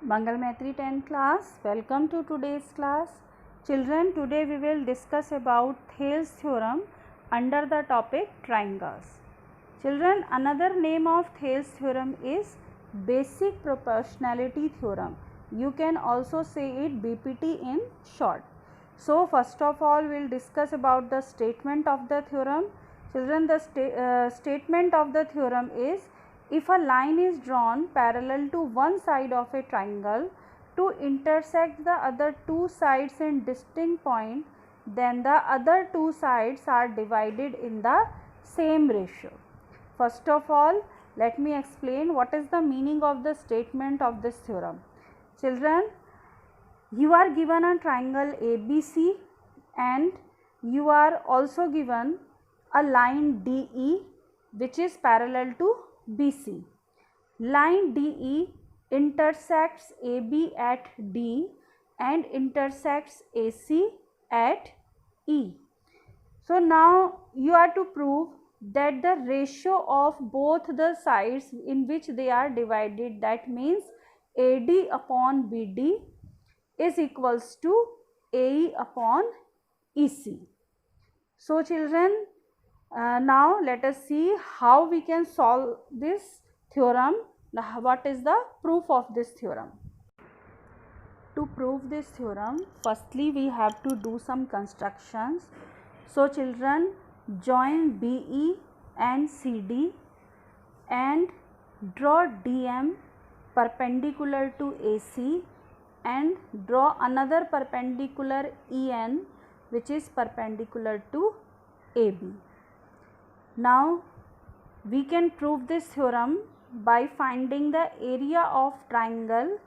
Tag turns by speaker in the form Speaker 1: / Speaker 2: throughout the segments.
Speaker 1: Mangal Maitri 10th class, welcome to today's class. Children, today we will discuss about Thales theorem under the topic triangles. Children, another name of Thales theorem is basic proportionality theorem. You can also say it BPT in short. So first of all we will discuss about the statement of the theorem. Children, the statement of the theorem is, if a line is drawn parallel to one side of a triangle to intersect the other two sides in distinct point, then the other two sides are divided in the same ratio. First of all, let me explain what is the meaning of the statement of this theorem. Children, you are given a triangle ABC and you are also given a line DE which is parallel to BC. Line DE intersects AB at D and intersects AC at E. So now you are to prove that the ratio of both the sides in which they are divided, that means AD upon BD is equals to AE upon EC. So children, now let us see how we can solve this theorem. What is the proof of this theorem? To prove this theorem, firstly we have to do some constructions. So children, join BE and CD and draw DM perpendicular to AC and draw another perpendicular EN which is perpendicular to AB. Now we can prove this theorem by finding the area of triangle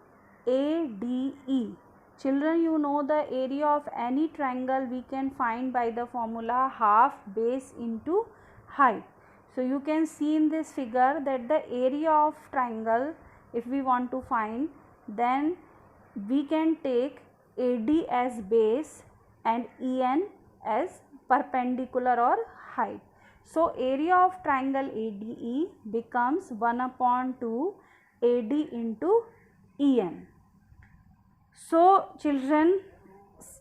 Speaker 1: ADE. Children, you know the area of any triangle we can find by the formula half base into height. So you can see in this figure that the area of triangle, if we want to find, then we can take AD as base and EN as perpendicular or height. So area of triangle ADE becomes 1/2 AD into EN. So children,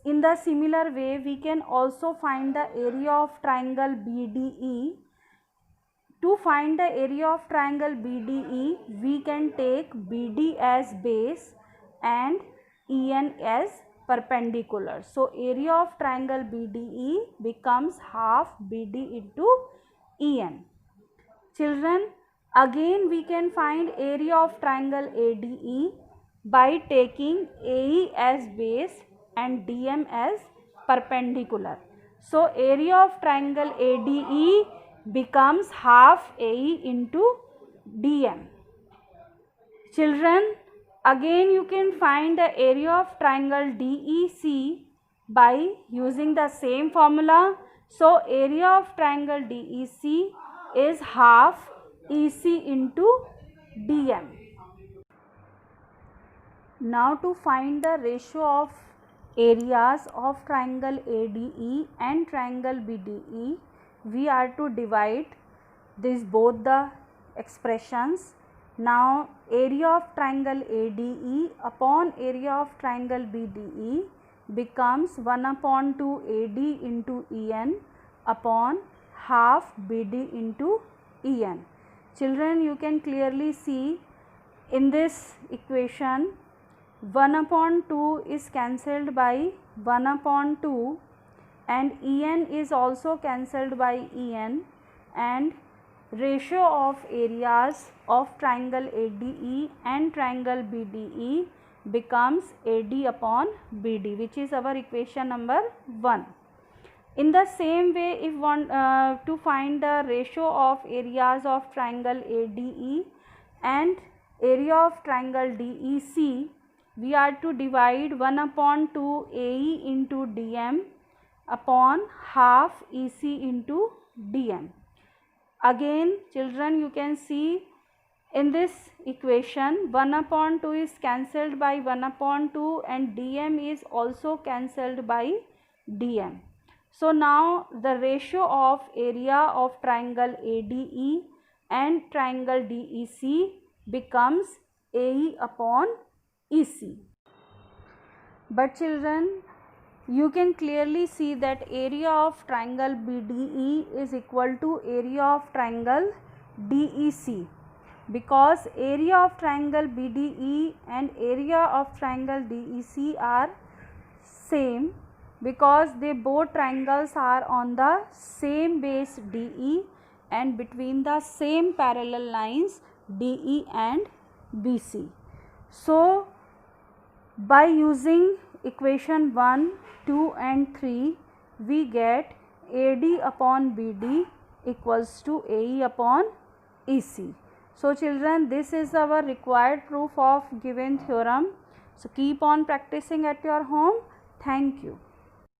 Speaker 1: in the similar way we can also find the area of triangle BDE. To find the area of triangle BDE, we can take BD as base and EN as perpendicular. So area of triangle BDE becomes half BD into EN. Children, again we can find area of triangle ADE by taking AE as base and DM as perpendicular. So area of triangle ADE becomes half AE into DM. Children, again you can find the area of triangle DEC by using the same formula. So area of triangle DEC is half EC into DM. Now to find the ratio of areas of triangle ADE and triangle BDE, we are to divide this both the expressions. Now area of triangle ADE upon area of triangle BDE becomes 1/2 AD into EN upon half BD into EN. Children, you can clearly see in this equation 1/2 is cancelled by 1/2 and EN is also cancelled by EN, and ratio of areas of triangle ADE and triangle BDE becomes AD upon BD, which is our equation number 1. In the same way, if want to find the ratio of areas of triangle ADE and area of triangle DEC, we are to divide 1/2 AE into DM upon half EC into DM. Again children, you can see in this equation 1/2 is cancelled by 1/2 and DM is also cancelled by DM. So now the ratio of area of triangle ADE and triangle DEC becomes AE upon EC. But children, you can clearly see that area of triangle BDE is equal to area of triangle DEC, because area of triangle BDE and area of triangle DEC are same, because they both triangles are on the same base DE and between the same parallel lines DE and BC. So by using equation 1, 2 and 3, we get AD upon BD equals to AE upon EC. So children, this is our required proof of given theorem. So keep on practicing at your home. Thank you.